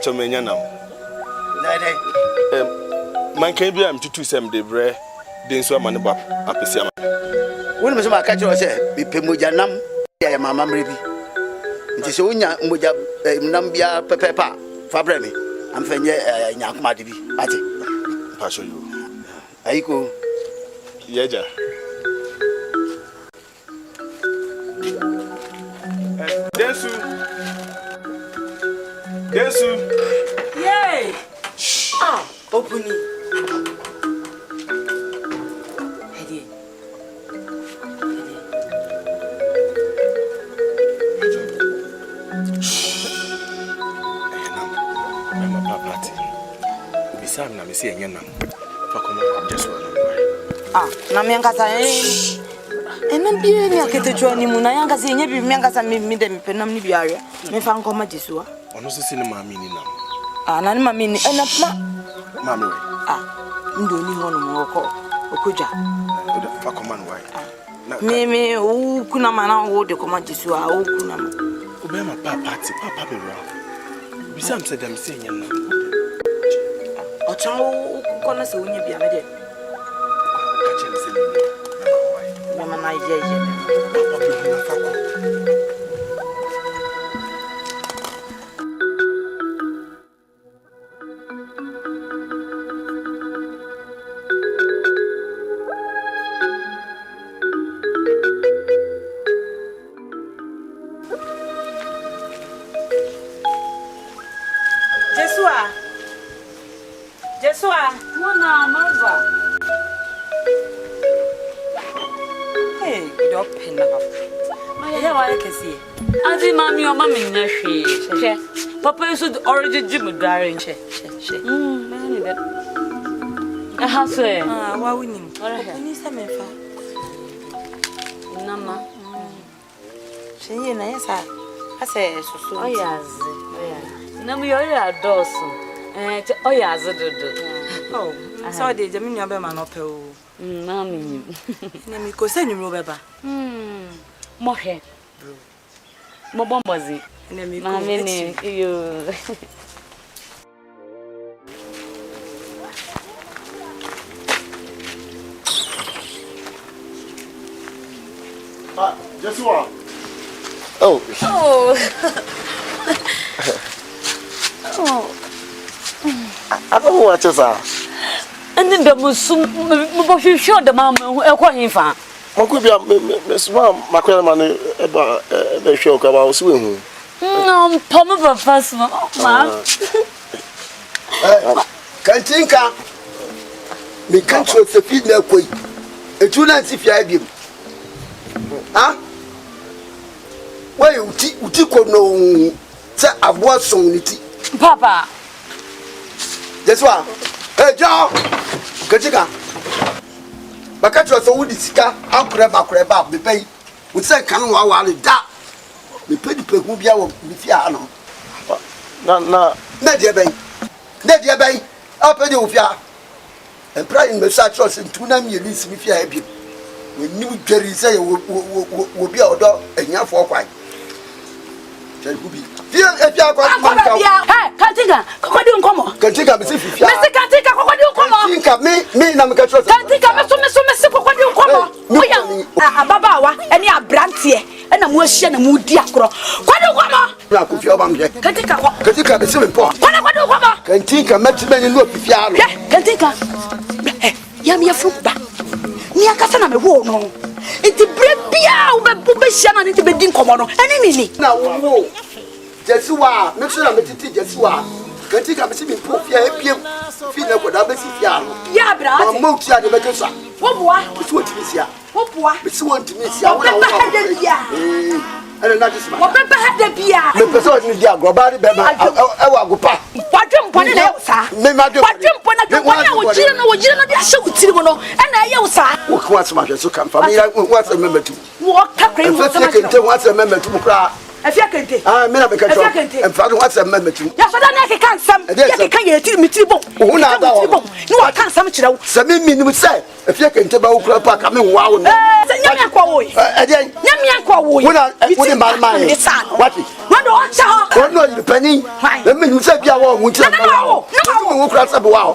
pacho menya nam. Man can be am to sem de bre den so amane ba apesiama. Woni me so ma ka kire o se bi pemoja nam ya mama mre bi. Nti se wonya moja nam bia pepepa fa bre me. Am fa nye nyakoma de bi. Ati. Pacho yo. Ayiko. Yeja. Desu. Yay! Ah, open it. Sam na me say enye nam. Fa komo just one. Ah, na me nkasa enam bi ni aketechwa ni mu na yankasa enye bi me nkasa me dem penam ni biare. Me fa nkoma jisua. Ono so se ni maami ni nam. Ah, na ni maami ni enapma. Maami we. Ah, ndo ni hono mo okoja. Fa komo no why. Me o kuna mana wo de koma jisua o kuna ma. Obe ma papa be ra. Bisam se dem se enye nam. Ochan ukona se unye bia me de. Ka chele se ni. Mama na ye. Papa be na fa ko. Jesua, mwana marva. Hey, do pena ba. Maya wa kesi. Adi mami o mami na hwe. Hwe. Papa you should already gym dare nche. Mani that. Aha so e. Ah, wa winim. Ora he. Ni se me fa. Nama. Shenye na yesa. Ase susu. Oyaze. Namu yo ya doso. Oyaze dodo. Oh, so de jami nua be ma no pe o. Mami nim. Ne mi ko se nyumro be ba. Mo he. Mo bombozi. Ne mi ko. Mami ni yo. Ah, Joshua. Oh. I don't know what you say. And then the musum mo hwehwe the mama e kwa himfa. Mo ku bia me small makwela man e ba hwe o ka ba o so ehu. No, pomo ba fast ma. Kantinka. Me kancho se feed na koi. Etu na nti fia biem. Ah? Why uti ko no se aboa son ni ti. Papa. Jesua. Hey, Joe. Kantinka. Bakacho so wudi sika akureba be pay. We say kan wa le da. Me pedi peku bia wo mi fia no. Na dia ben. Apedi wo fia. And praying me such as in tuna me list me fia ebi. We knew Jerry say wo be odo enya for kwai. Jerry go be. Fia e fia kwa man ka. Hey, Kantinka, kokodi nkomo. Kantinka me se fia. Me se Kantinka kokodi nkomo. Kantinka me na me ka trust. Kantinka me so kokodi nkomo. Oya, ababawa eni abrantie. Na mo ahia na mo di akro. Kwadi nkomo. Na ko fia ba me. Kantinka me se me po. Kwadi nkomo. Kantinka metime ni no fia no. Kantinka. Ya me afuba. Ni akasa na me wo no. Enti brebia wo be hia na ni te be di nkomo no. Eni ni. Na wo. Jesua, me sure na me titi Jesua. Kantinka me se me po fia ebiem. Fi na ko da be si fia no. Ya bra. Mo tia de be kesa. Wo boa. So timisia. Wo boa. Me si won timisia wo na wo. Na just man. Wo be hada bia. Me person ni dia groba de be ma e wa agopa. Wadwempo ne na sa. Me ma de. Wadwempo na dwempo na wo jire na de ahye wutiri mo no. E na ye wo sa. Wo ko asma hwe so kan fa me ya what remember to. Wo ka krai wo sama. Fe kente what remember to kra. afia kente ah me na be catch em fa do what say memetu ya fada na ke kan sam ya ke kan ye ti mitiri bom wo na da wo ni wa kan sam kire wo se me minim say afia kente ba wo kura pa ka me wa wo no se nyame akwa wo e dey nyame akwa wo wo na wo ni mal mai what wando o cha ho wo no you pani me minim say bia wo wo ntira ma wo wo kura say be wa wo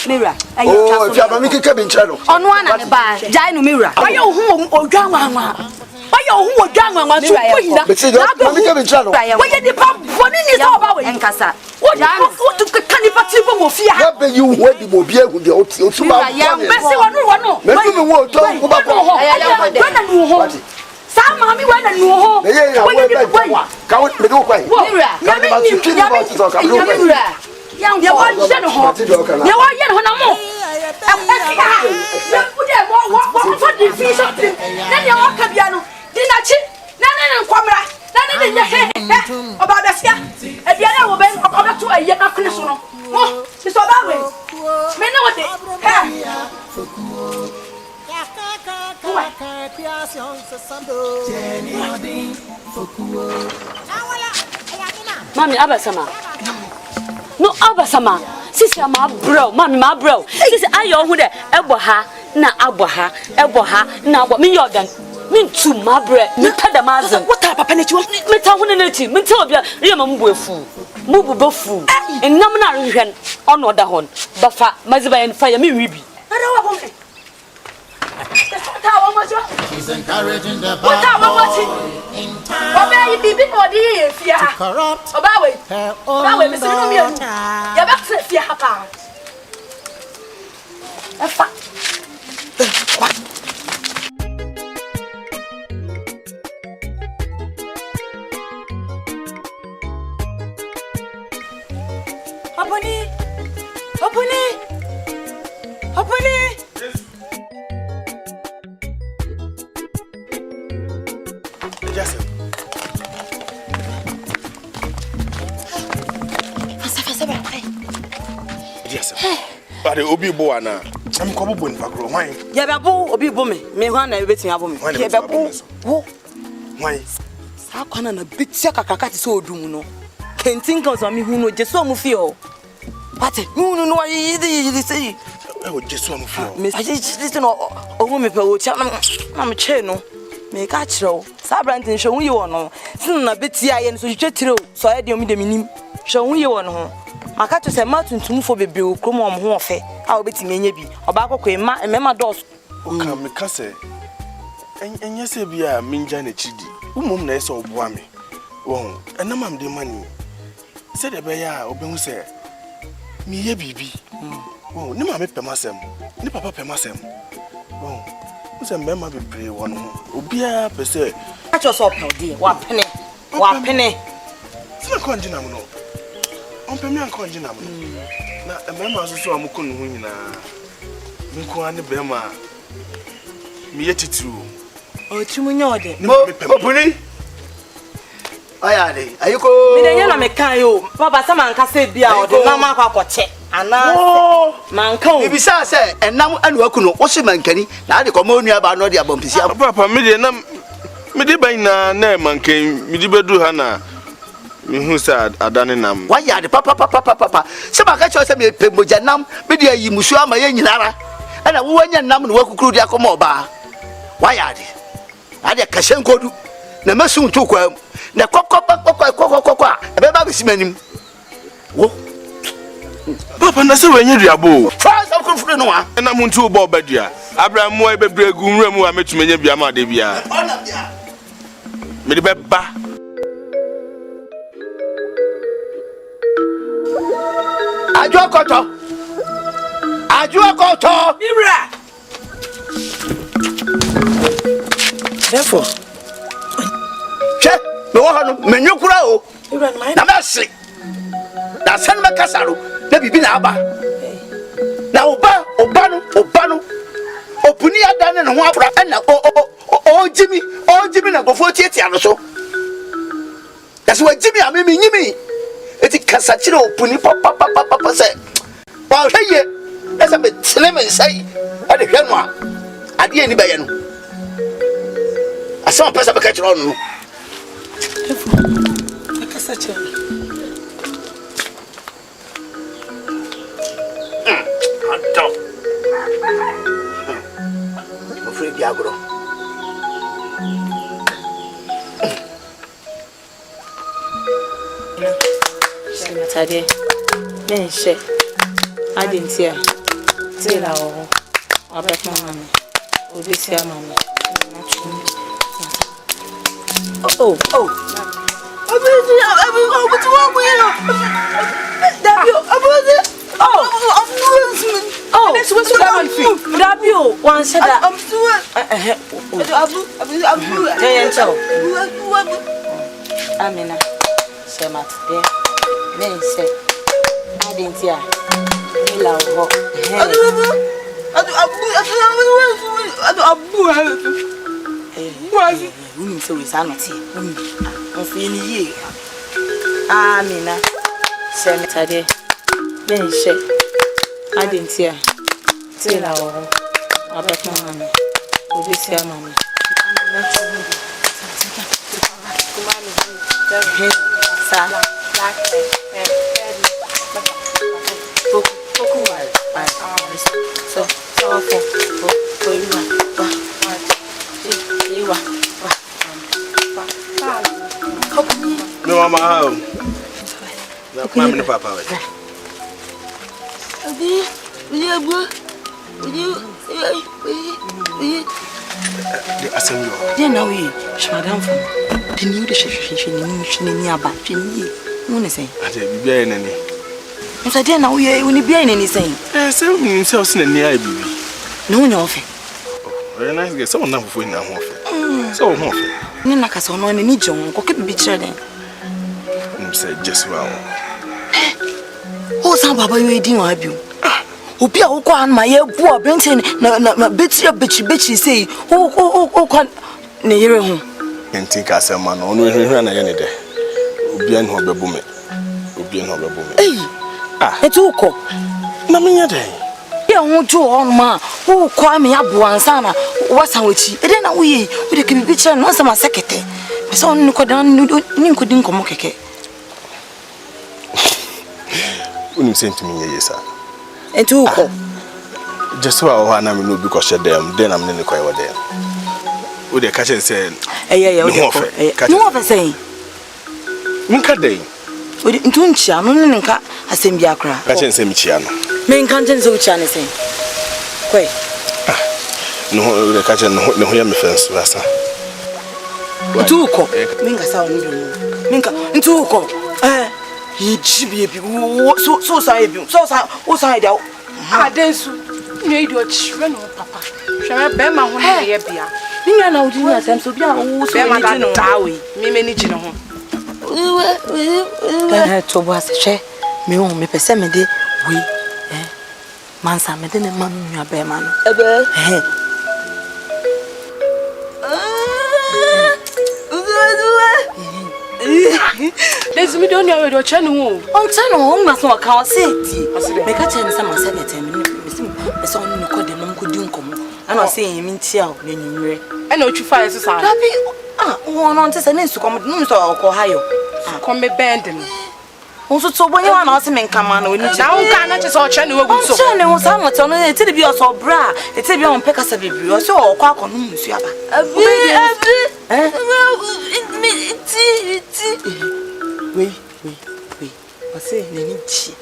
mira oh afia ma mi keke bi ntira no ono ana ne ba jai no mira wa ye ohun odwa nwanwa Why you who down on my soul? Why you the pump? What is it about? And Cassa. What to cannibal of fear? What you wait the mobile with the old Some mommy went and knew home. Count the door. Young, you want to home. You want yet on a more. What did you say? Then you walk a piano. Dinachi, Nana Quamra, Nana in the head about the sky. If you ever been over to a young Christian, oh, it's all that way. Men know what they Mommy, Abasama. No, Abasama. Sister, my bro, Mommy, my bro. Sister, I know who the Eboha, na Abaha, Eboha, now what me Jordan. Me too, my bread, me pada mazan. What type of penalty? Me tell one neti, me tell you, mumbo fool, mubu fool, and nominal on other horn, Buffa, Maziba and fire me ribi. I don't want it. She's encouraging the what may you be before the year? corrupt About it. her That way, Mr. Romeo. You're back to fear. A fact. Hapuni. Yes. Yes. But the Obi Boana. I'm coming to Pacro. Why? Yababu, Obi Bome, me one everything about me. Yababu. Why? How can a bit Sakakati so do no? Can't think of me who know just so feel. What? You know what you say? I would just want to feel. Miss, I just listen or woman per which I'm a channel. Make a show. Sabrantin show you on no. Soon a bit and so you just through. So I don't mean the minim. Show you on home. My cat is a mountain to move for the bill. Come on, home fair. I'll be to me, or back of and mamma doors. Come, Casse. And yes, be a minjane chidi. Umum ness or whammy. Oh, and I'm the money. Said a bear, or Ben say, me ye bibi. Oh, no, mamma pemasem. No papa pemasem. Oh, who's a member be pray one. Obia per se. Catch us up, dear. What penny? What penny? It's not conjunamo. On Pemian conjunamo. Now, a member also am Kunwina. Minquan the Bema. Me yet true. Oh, Chimunyode. No, Pony. Ayade, ayuko. Me dey na me kan yo. Papa sama nka se bia o de na ma kwa che. Ana man kan. Ibi sa se enam anu akuno, wo se mankani, na de komo nua ba no de abompisi. Papa me dey na me dey ban na mankan, me dey bedu ha na. Me hu sa adane nam. Wa ya de papa. Se ba ka cho se me pemoja nam, me dey yi musu ama ye nyinara. Ana wo wanya nam no wakukuru de akomo ba. Wa ya de. Ade kashen kodu. Na masu ntu kwa na kokko ebe ba bisimanim wo Papa na se wenye duabo fast of confront no wa na muntu bo badua Abraham mo ebebregu nwramu a metumenya bia ma de bia me de beba ajo koto Mira. Therefore che me wo ha no menwukura o na mase na san me kasaro na bibi na aba na oba no opuni adane no ho abra na o jimi na gofo tietia no so kasi wa jimi amemi nyimi eti kasa kire opuni papa se wa hweye esa be tele sai ade hwe no ade ani baye no asa pesa be ka kire no Afraid Diagro. Tade. Men she. I didn't hear. Tell her. I bet my mama. Oh, this year, mama. Oh. What's wrong with you? What's wrong with you? One said that. I'm doing. Amina. Say mat there. Men say. I didn't hear. Amina. Cemetery. Then she. I didn't hear. Tell her. I bet my mama. Oh, this year, mama. No, Mama, how? Mama, Papa. The ASANTE. Yeah, now we. Madam from the new dish. Nearby. What is saying? I did be any. If I didn't know you wouldn't be anything. Some himself in a near baby. No, no, okay. Very nice. Get someone now for now. So, Nina Casson, and any John, could be children. Said just well. Oh, some Baba, you eating or you? Upia, Akua, my ear, poor Benson, no, bitchy, say, oh, near home. And think as a man, only run any day. Ubian Hobbebume. Eh, it's Uko. Mamma day. Yeah, won't you on ma? Who call me up one sana? What's on which? It ain't a we can be picture, no, some secretary. So, Nicodan, you couldn't come okay. Wouldn't send to me, yes, sir. And to Uko. Just so I know because of them, then I'm in the quiet there. Would the catch and say, no offer saying, Minka day. With Tuncha, no, Ninka, a Simbiacra. Catch and Semichiano. Main contents of China saying, Quay. No, the catch and no, hear me first, Rasta. Tuko, Minka sound, Minka, and Tuko. He be so side out. Ah, there's no children, Papa. Shall I bear my one here? You know, do you attempt to be a Tawi, Mimini Gino? To was a share, me on me persemede, we, Mansa, Medina, Mamma, Bearman. There's me don't know your channel. On time, home must not count city. Make a chance, some 7 minutes. It's only no code, no good income. I'm not saying you mean Tiao, then you read. I know you fire society. One on this and then to come to Ohio. Come be bending. Also, so when you are not saying, come on, we need now can't just all channel. So, channel was somewhat on it to be also bra. It's a bit on Peccasabi, or so, or quack on Musiaba. Wait. What's it? They need tea.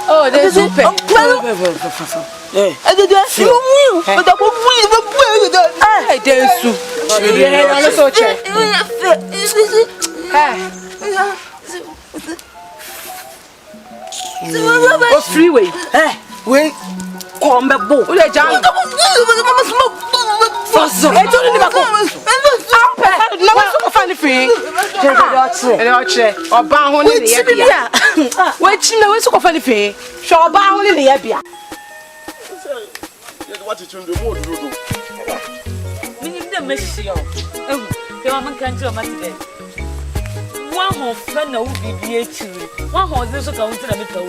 No, oh, there's super. Freeway. Wait, come back, boy. Wait, What you do more do. Meaning the machine. Oh, the woman can't do a matter today. One whole friend will be too. One whole this will go to the middle.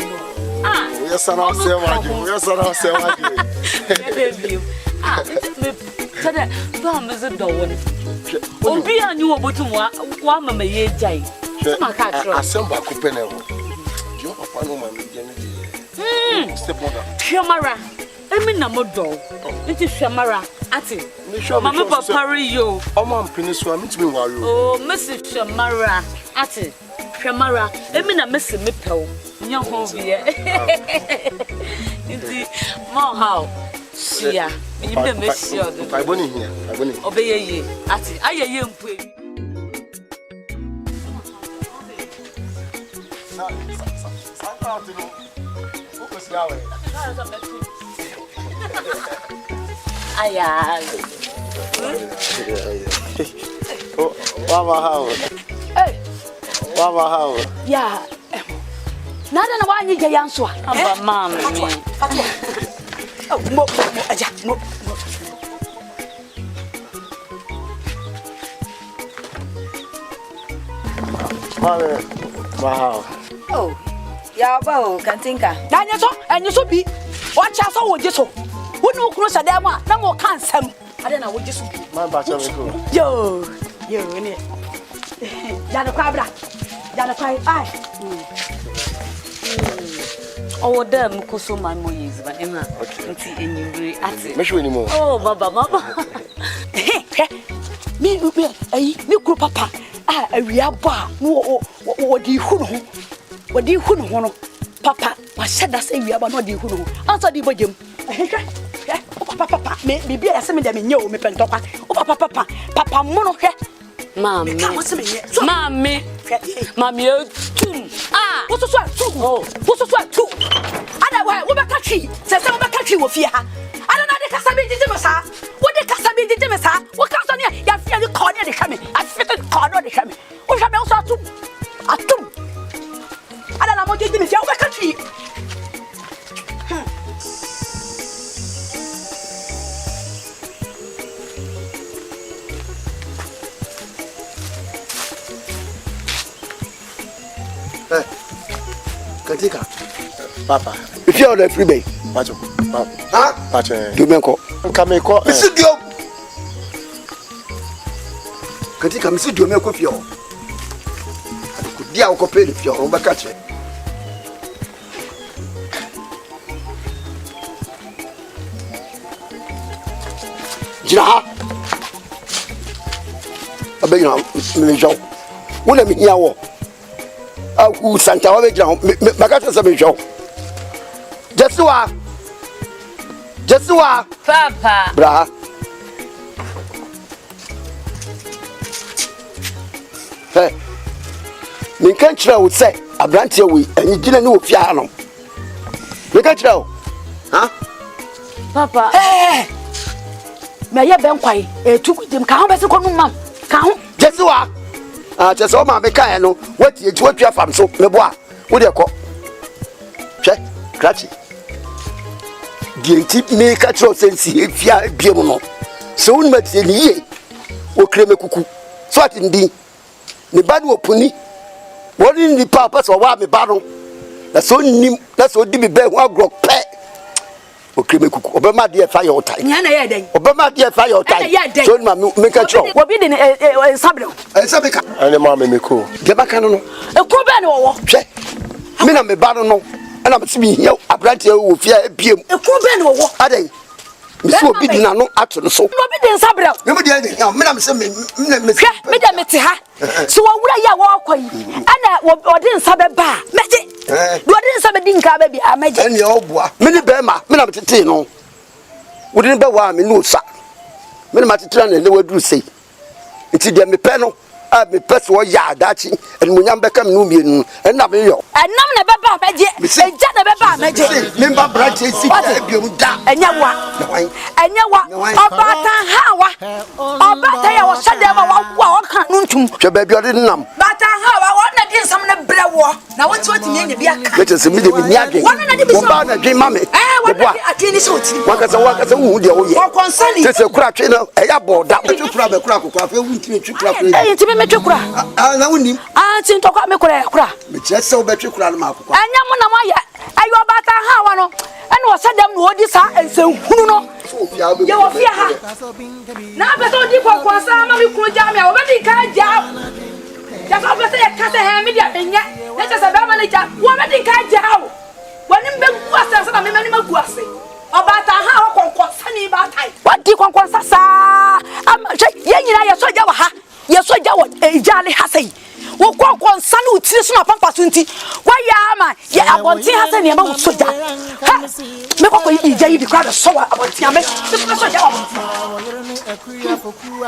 Ah, yes, and I'll say what you. Yes, and I'll say what you. Ah, don't miss a door. Oh, be a new bottom one may jay. My cat, I send back Copenhagen. Your papa no man. Stepmother. Shamara. I mean, I'm a dog. It is Shamara. Ati. Mamma Papa, you. Oh, Mom, Peninsula, meet me while you. Oh, Mrs. Shamara. Ati. Shamara. I mean, I'm missing me pill. Young home here. Indeed, more how. Yeah, you didn't miss your. I went in here. I went in. Obey ye. Ati. I hear you. Mama, how? Hey, Mama, how? yeah. Nada na wanyi je yanswa. Aba mama me. Oh, mo aja, mo. Mama, how? Oh, ya ba o kantinka. Danyo so bi. Watch out for Jesu. Wonu kuro sadama na mo kan sam. Ade na wo Jesu. Man ba cha me ko. Yo ne. Ya na kwa bra. Ya na kwa ai. Oh, damn, Koso, my moyes, but Emma, in ati. Mesh we anymore. Oh, mama. Me kuro papa. Ah, we are ba. No, what do you know? What do you know? Papa, I said that say we are not the who. Answer the boy. Papa, maybe I send them in you, me pentoka. Oh, papa, mono. Mammy, tum. Ah, what's the two? Oh, what's the two? Otherwise, what about country? Says some country will fear. I don't know the Casabi Dimasa. What the Casabi Dimasa? What comes on here? You feel the corner the coming. I feel the corner the coming. What shall I also do? I do. I don't know what you did in your country. Katika. Papa. If you are the free bay. Pacho. Huh? Pacho. Do me ko. Come ko. Misidio. Katika misidio me ko fio. Dia ko pe fio o ba kache. Jira. Abe you me jo. Wona me hia wo. Aku santa wa bejira makata se mejo Jesua Papa bra min kan kira wo se abrante we anyi gina ni wo fia no min kan kira wo ha Papa Me ye ben kwai etukudim ka ho bese konu mam ka ho Jesua Cheso ma me kan no wati eti watwa fam so me boa wo de ko hwe krachi die ti me ka tro sensi efia biem no so won ma tie ni ye o kreme kuku so ati ndi ni ba no opuni woni ni papa so wa me ba no na so nim na so di me be ho agro pe o kreme kuku obema de fa your time nya na ye den obema de fa your time so ma me ka tro obi de sabro sabeka Ani mama me ko. de baka no ekuro be ne wo hwe me na me ba no ana me sibi hia abrante wo fia ebiem ekuro be ne wo aden me so obi di na no ato no so obi de sabro me mo de ya me na me se me hwe me de meti ha so wo wura ya wo kwai ana odi nsa be ba meti do odi nsa be di nka ba bi amaje ene oboa me ni be ma me na me tete no wo de be wa me no sa me na matete na le waduru sei enti de me pe no a me pe so ya adachi ene munyam be kam no mienu ena me yo enam na be ba amaje eja na be ba amaje me ba branche si ebiem da enyawa obata hawa obata ya wo sade ma wa kan no ntum hwe ba bi ode nam bata hawa wo na di nsam na brewo na woti mi nya bi aka me tese me de me ni adwen wo ba na dwen ma me atwe so ti wakasa wu de wo ye konsani se kura twe na e ya boda twe kura be kura kokura fe wu ntimi twe kura kura eh ntimi me twe kura na wonim ti ntokwa me kura kura me kire se wo be twe kura no ma kokura anya mo na mo ya ayo bata ha wa no ene wo sadam no odi sa ensenhunu no ye wo fia ha na be so di konsa ma mi kunu ja me wo be di ka ja ya so be se ya ka se he me dia enye na che se be ma le ja wo be di ka ja wo wani mbe guasa sa na me mani maguase obata ha wo konkosa ni ba tai wadi konkosa sa am ye nyina ye so ja wa ha ye so ja wo ejale ha sei wo konkosa no tire so na pampa so nti wa ya ama ye abonti ha se ne ma wo so ja ha me kokko yi ija yi bi kwa so wa abonti ame so ja wa